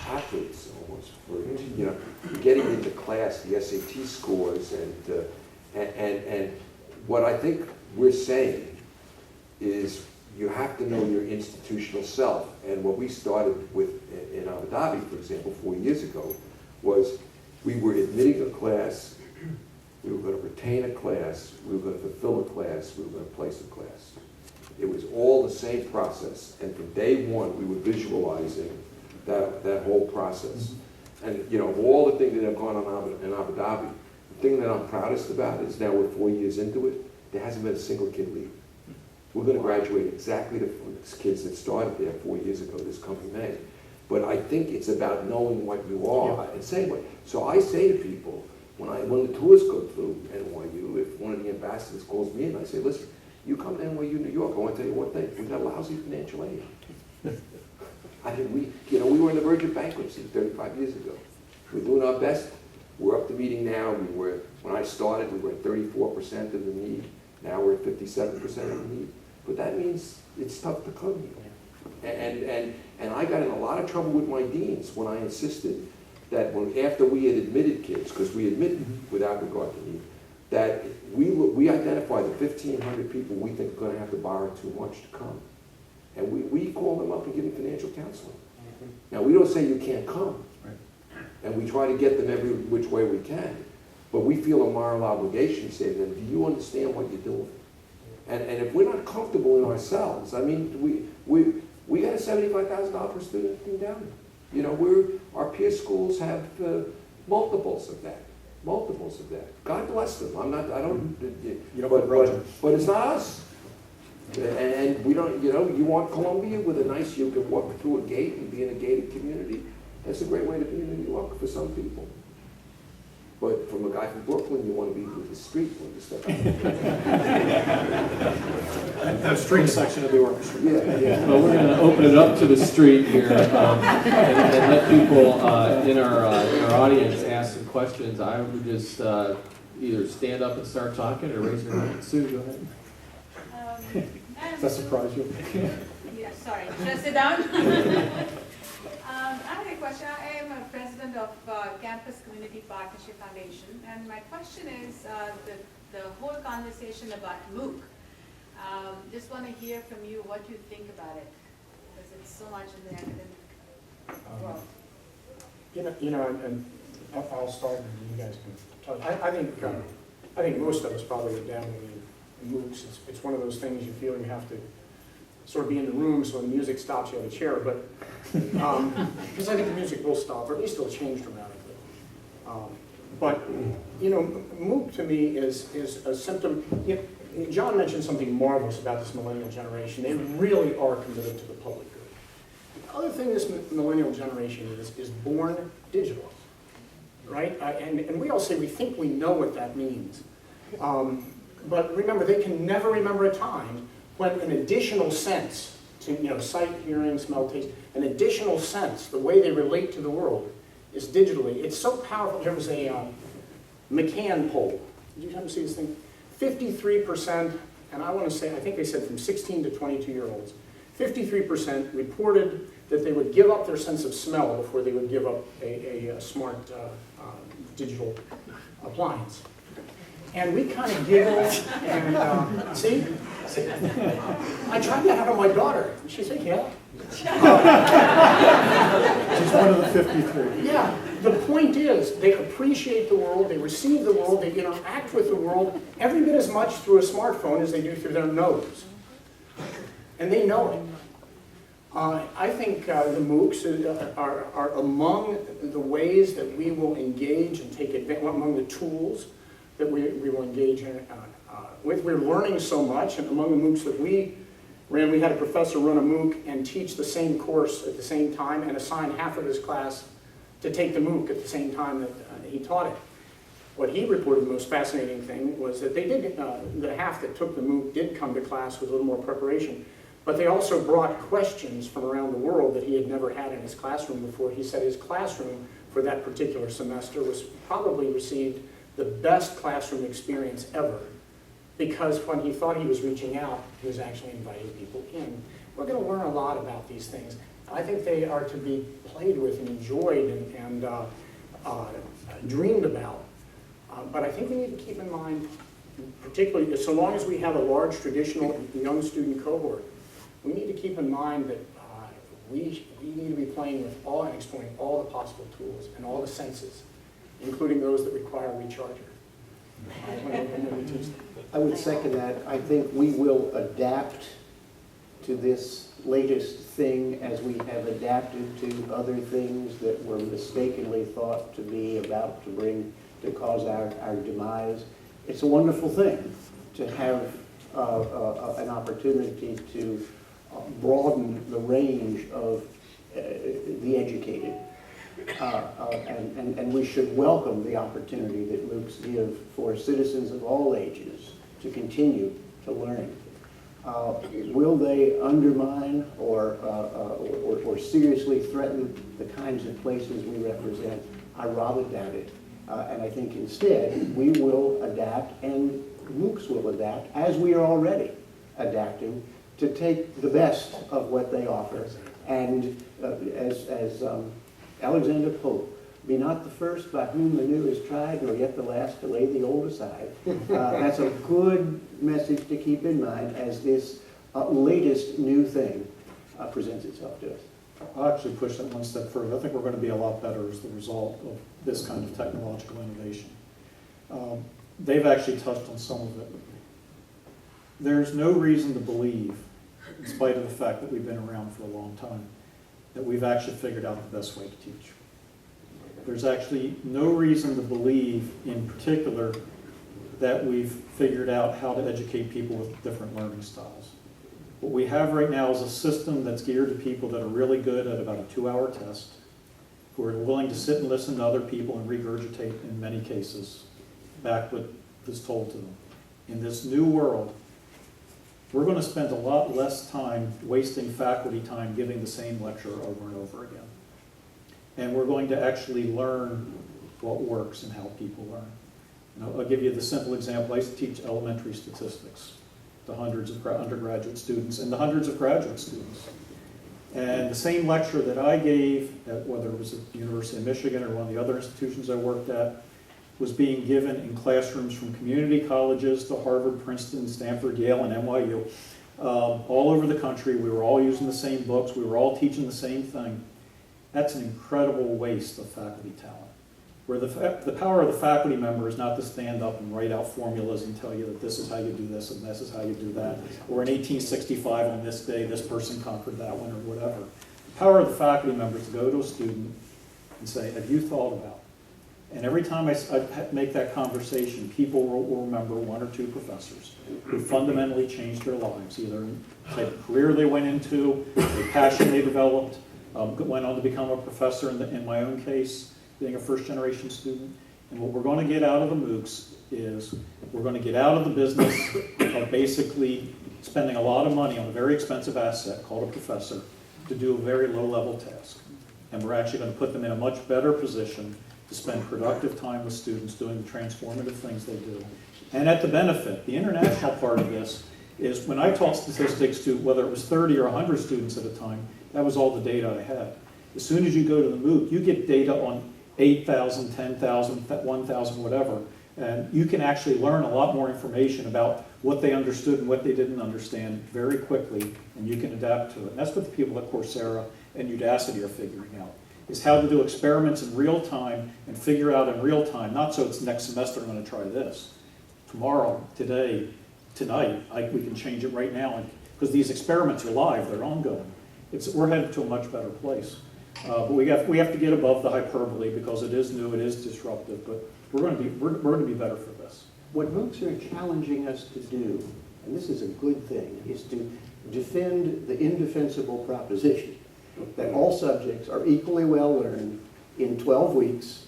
athletes almost for, you know, getting into class, the SAT scores, and what I think we're saying is you have to know your institutional self. And what we started with in Abu Dhabi, for example, 4 years ago, was we were admitting a class, we were going to retain a class, we were going to fulfill a class, we were going to place a class. It was all the same process, and from day one, we were visualizing that whole process. And, you know, of all the things that have gone on in Abu Dhabi, the thing that I'm proudest about is now we're 4 years into it, there hasn't been a single kid leave. We're going to graduate exactly the kids that started there 4 years ago, this coming May. But I think it's about knowing what you are and saying what. So I say to people, when the tours go through NYU, if one of the ambassadors calls me in, I say, listen, you come to NYU, New York, I want to tell you one thing, we got lousy financial aid. I think we were on the verge of bankruptcy 35 years ago. We're doing our best. We're up to meeting now. When I started, we were at 34% of the need. Now we're at 57% of the need. But that means it's tough to come here. And I got in a lot of trouble with my deans when I insisted that after we had admitted kids, because we admitted without regard to need, that we identify the 1,500 people we think are going to have to borrow too much to come. And we call them up and give them financial counseling. Now, we don't say you can't come. And we try to get them every which way we can. But we feel a moral obligation to say to them, do you understand what you're doing? And if we're not comfortable in ourselves, I mean, we got a $75,000 per student endowment. You know, our peer schools have multiples of that. God bless them. But it's not us. And we don't, you want Columbia with a nice, you can walk through a gate and be in a gated community. That's a great way to be in New York for some people. But from a guy from Brooklyn, you want to be with the street when you step out. The street section of the orchestra. Yeah. Well, we're going to open it up to the street here and let people in our audience ask some questions. I would just either stand up and start talking or raise your hand. Sue, go ahead. Does that surprise you? Yeah, sorry. Should I sit down? I have a question. I am a president of Campus Community Partnership Foundation, and my question is the whole conversation about MOOC. Just want to hear from you what you think about it, because it's so much in the academic world. And I'll start, and you guys can talk. I think most of us probably are down with the MOOCs. It's one of those things you feel you have to sort of be in the room so when the music stops you have a chair, but because I think the music will stop, or at least it'll change dramatically. But MOOC to me is a symptom. John mentioned something marvelous about this millennial generation. They really are committed to the public good. The other thing this millennial generation is born digital, right? And we all say we think we know what that means. But remember, they can never remember a time when an additional sense to sight, hearing, smell, taste, an additional sense, the way they relate to the world is digitally. It's so powerful. There was a McCann poll. Did you happen to see this thing? 53%, and I think they said from 16 to 22-year-olds, 53% reported that they would give up their sense of smell before they would give up a smart digital appliance. And we kind of giggled, and see? I tried that out on my daughter. And she said, yeah. She's one of the 53. Yeah. The point is, they appreciate the world, they receive the world, they interact with the world every bit as much through a smartphone as they do through their nose. And they know it. I think the MOOCs are among the ways that we will engage and take advantage, among the tools that we will engage in with. We're learning so much, and among the MOOCs that we ran, we had a professor run a MOOC and teach the same course at the same time and assign half of his class to take the MOOC at the same time that he taught it. What he reported the most fascinating thing was that they did, the half that took the MOOC did come to class with a little more preparation, but they also brought questions from around the world that he had never had in his classroom before. He said his classroom for that particular semester was probably received the best classroom experience ever, because when he thought he was reaching out, he was actually inviting people in. We're going to learn a lot about these things. I think they are to be played with and enjoyed and dreamed about. But I think we need to keep in mind, particularly so long as we have a large traditional young student cohort, we need to keep in mind that we need to be playing with all and exploring all the possible tools and all the senses, including those that require recharger. I would second that. I think we will adapt to this latest thing as we have adapted to other things that were mistakenly thought to be about to cause our demise. It's a wonderful thing to have an opportunity to broaden the range of the educated. And we should welcome the opportunity that MOOCs give for citizens of all ages to continue to learn. Will they undermine or seriously threaten the kinds of places we represent? I rather doubt it. And I think instead we will adapt, and MOOCs will adapt, as we are already adapting, to take the best of what they offer. And as Alexander Pope, be not the first by whom the new is tried, nor yet the last to lay the old aside. That's a good message to keep in mind as this latest new thing presents itself to us. I'll actually push that one step further. I think we're going to be a lot better as the result of this kind of technological innovation. They've actually touched on some of it. There's no reason to believe, in spite of the fact that we've been around for a long time, that we've actually figured out the best way to teach. There's actually no reason to believe, in particular, that we've figured out how to educate people with different learning styles. What we have right now is a system that's geared to people that are really good at about a 2-hour test, who are willing to sit and listen to other people and regurgitate, in many cases, back what is told to them. In this new world, we're going to spend a lot less time wasting faculty time giving the same lecture over and over again. And we're going to actually learn what works and how people learn. I'll give you the simple example. I used to teach elementary statistics to hundreds of undergraduate students and to hundreds of graduate students. And the same lecture that I gave, whether it was at the University of Michigan or one of the other institutions I worked at, was being given in classrooms from community colleges to Harvard, Princeton, Stanford, Yale, and NYU. All over the country, we were all using the same books, we were all teaching the same thing. That's an incredible waste of faculty talent. Where the power of the faculty member is not to stand up and write out formulas and tell you that this is how you do this and this is how you do that. Or in 1865 on this day, this person conquered that one or whatever. The power of the faculty member is to go to a student and say, have you thought about? And every time I make that conversation, people will remember one or two professors who fundamentally changed their lives, either in the type of career they went into, the passion they developed, went on to become a professor in my own case, being a first-generation student. And what we're going to get out of the MOOCs is we're going to get out of the business of basically spending a lot of money on a very expensive asset called a professor to do a very low-level task. And we're actually going to put them in a much better position to spend productive time with students doing the transformative things they do. And at the benefit, the international part of this is when I taught statistics to whether it was 30 or 100 students at a time, that was all the data I had. As soon as you go to the MOOC, you get data on 8,000, 10,000, 1,000, whatever, and you can actually learn a lot more information about what they understood and what they didn't understand very quickly, and you can adapt to it. And that's what the people at Coursera and Udacity are figuring out, is how to do experiments in real time and figure out in real time, not so it's next semester I'm going to try this. Tomorrow, today, tonight, we can change it right now, because these experiments are live, they're ongoing. We're headed to a much better place. But we have to get above the hyperbole because it is new, it is disruptive, but we're going to be better for this. What MOOCs are challenging us to do, and this is a good thing, is to defend the indefensible proposition that all subjects are equally well learned in 12 weeks,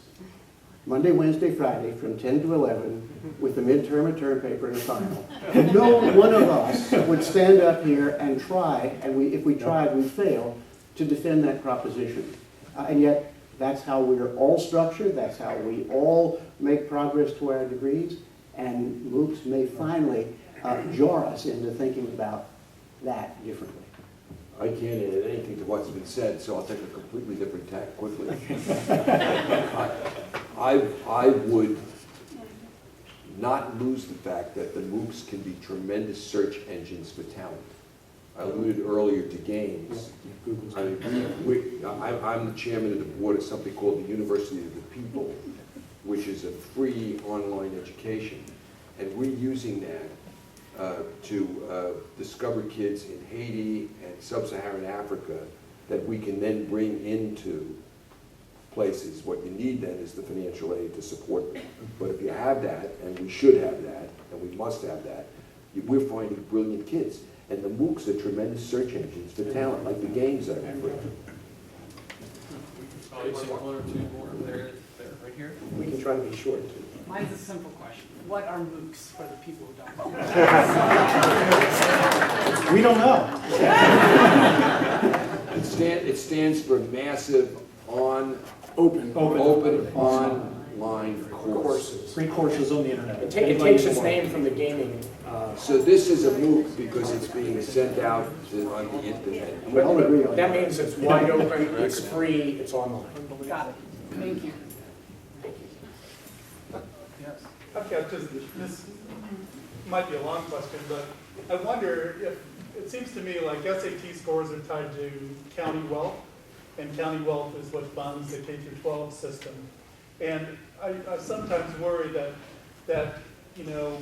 Monday, Wednesday, Friday, from 10 to 11, with the midterm, a term paper, and a final. And no one of us would stand up here and try, and if we tried, we'd fail, to defend that proposition. And yet, that's how we're all structured, that's how we all make progress to our degrees, and MOOCs may finally jar us into thinking about that differently. I can't add anything to what's been said, so I'll take a completely different tack quickly. I would not lose the fact that the MOOCs can be tremendous search engines for talent. I alluded earlier to games. I mean, I'm the chairman of the board of something called the University of the People, which is a free online education. And we're using that to discover kids in Haiti and sub-Saharan Africa that we can then bring into places. What you need then is the financial aid to support them. But if you have that, and we should have that, and we must have that, we're finding brilliant kids. And the MOOCs are tremendous search engines for talent, like the games that are free. One or two more there, right here. We can try to be short. Mine's a simple question. What are MOOCs for the people who don't know? We don't know. It stands for Massive Open. Online Courses. Free courses on the internet. It takes its name from the gaming. So this is a MOOC because it's being sent out on the internet. And we all agree on That means it's wide open, it's free, it's online. Got it. Thank you. Yes. I've got just, this might be a long question, but I wonder if, it seems to me like SAT scores are tied to county wealth, and county wealth is what funds the K-12 system. And I sometimes worry that, you know,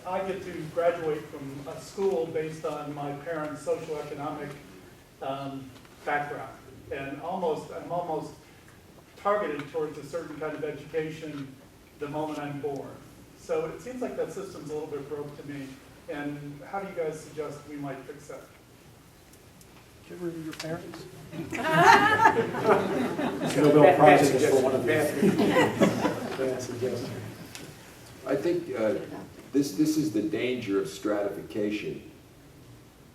I get to graduate from a school based on my parents' socioeconomic background. And I'm almost targeted towards a certain kind of education the moment I'm born. So it seems like that system's a little bit broke to me. And how do you guys suggest we might fix that? Get rid of your parents. Nobel Prize for one of bad suggestion. I think this is the danger of stratification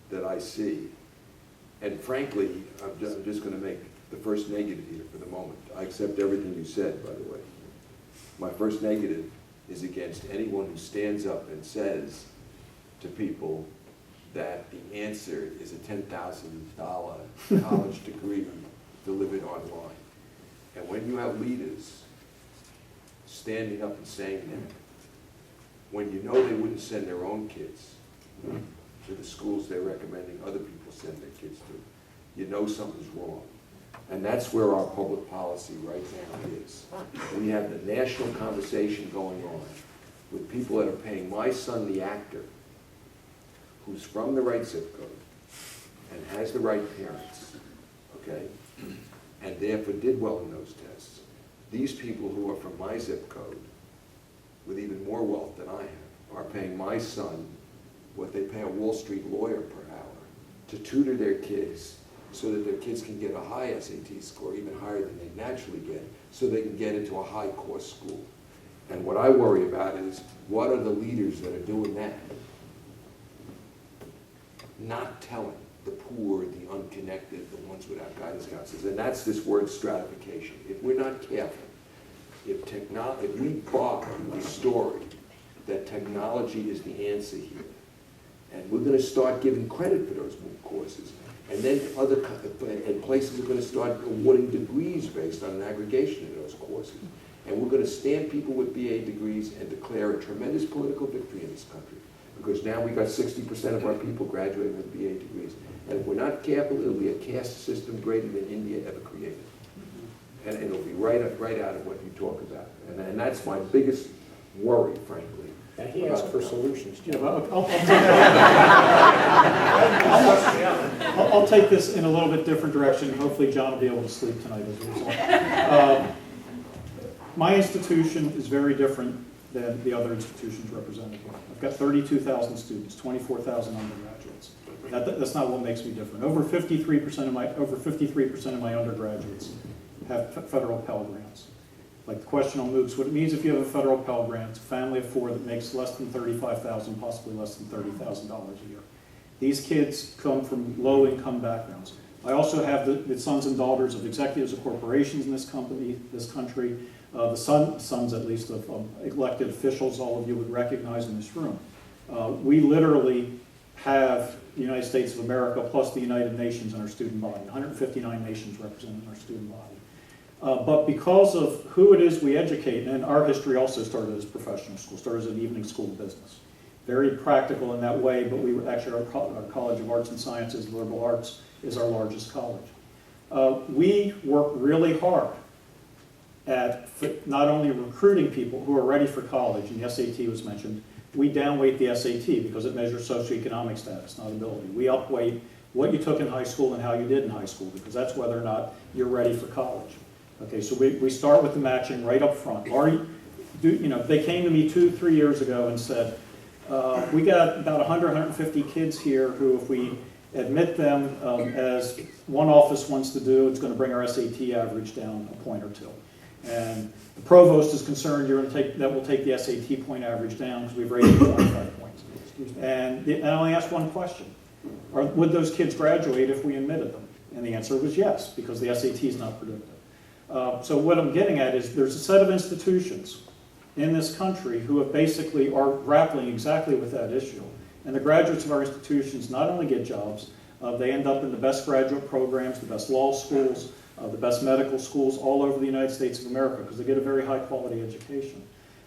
that I see. And frankly, I'm just going to make the first negative here for the moment. I accept everything you said, by the way. My first negative is against anyone who stands up and says to people that the answer is a $10,000 college degree delivered online. And when you have leaders standing up and saying that, when you know they wouldn't send their own kids to the schools they're recommending other people send their kids to, you know something's wrong. And that's where our public policy right now is. We have the national conversation going on with people that are paying my son, the actor, who's from the right zip code and has the right parents, okay, and therefore did well in those tests. These people who are from my zip code, with even more wealth than I have, are paying my son what they pay a Wall Street lawyer per hour to tutor their kids so that their kids can get a high SAT score, even higher than they naturally get, so they can get into a high-cost school. And what I worry about is, what are the leaders that are doing that? Not telling the poor, the unconnected, the ones without guidance counselors. And that's this word stratification. If we're not careful, if we buy the story that technology is the answer here, and we're going to start giving credit for those MOOC courses, and then and places are going to start awarding degrees based on an aggregation of those courses. And we're going to stamp people with BA degrees and declare a tremendous political victory in this country. Because now we've got 60% of our people graduating with BA degrees. And if we're not careful, it'll be a caste system greater than India ever created. And it'll be right out of what you talk about. And that's my biggest worry, frankly. And he asked for solutions. Yeah, well, I'll take this in a little bit different direction. Hopefully John will be able to sleep tonight as a result. My institution is very different than the other institutions represented here. I've got 32,000 students, 24,000 undergraduates. That's not what makes me different. Over 53% of my undergraduates have federal Pell Grants. Like the question on MOOCs, what it means if you have a federal Pell Grant, it's a family of four that makes less than $35,000, possibly less than $30,000 a year. These kids come from low-income backgrounds. I also have the sons and daughters of executives of corporations in this country, the sons at least of elected officials all of you would recognize in this room. We literally have the United States of America, plus the United Nations in our student body, 159 nations represented in our student body. But because of who it is we educate, and our history also started as professional school, started as an evening school of business. Very practical in that way, but we actually, our College of Arts and Sciences, liberal arts, is our largest college. We work really hard at not only recruiting people who are ready for college, and the SAT was mentioned. We downweight the SAT because it measures socioeconomic status, not ability. We upweight what you took in high school and how you did in high school, because that's whether or not you're ready for college. Okay, so we start with the matching right up front. They came to me 2-3 years ago and said, we got about 100, 150 kids here who, if we admit them as one office wants to do, it's going to bring our SAT average down a point or two. And the provost is concerned that will take the SAT point average down because we've raised it 25 points. And I only asked one question. Would those kids graduate if we admitted them? And the answer was yes, because the SAT is not predictive. So what I'm getting at is there's a set of institutions in this country who have basically are grappling exactly with that issue. And the graduates of our institutions not only get jobs, they end up in the best graduate programs, the best law schools, the best medical schools all over the United States of America because they get a very high quality education.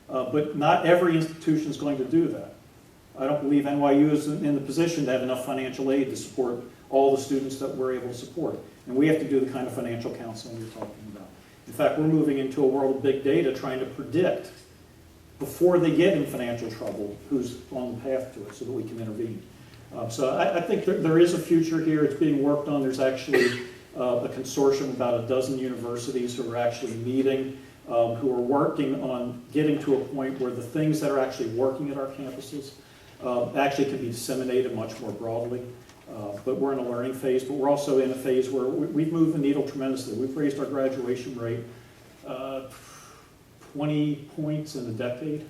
But not every institution is going to do that. I don't believe NYU is in the position to have enough financial aid to support all the students that we're able to support. And we have to do the kind of financial counseling you're talking about. In fact, we're moving into a world of big data trying to predict before they get in financial trouble who's on the path to it so that we can intervene. So I think there is a future here. It's being worked on. There's actually a consortium of about a dozen universities who are actually meeting, who are working on getting to a point where the things that are actually working at our campuses actually can be disseminated much more broadly. But we're in a learning phase, but we're also in a phase where we've moved the needle tremendously. We've raised our graduation rate 20 points in a decade,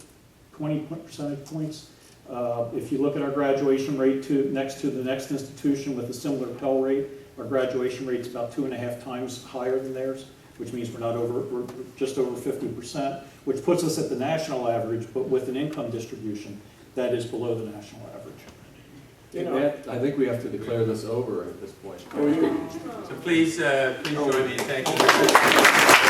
20 percentage points. If you look at our graduation rate next to the next institution with a similar Pell rate, our graduation rate's about 2.5 times higher than theirs, which means we're just over 50%, which puts us at the national average, but with an income distribution that is below the national average. I think we have to declare this over at this point. So please join me in thanking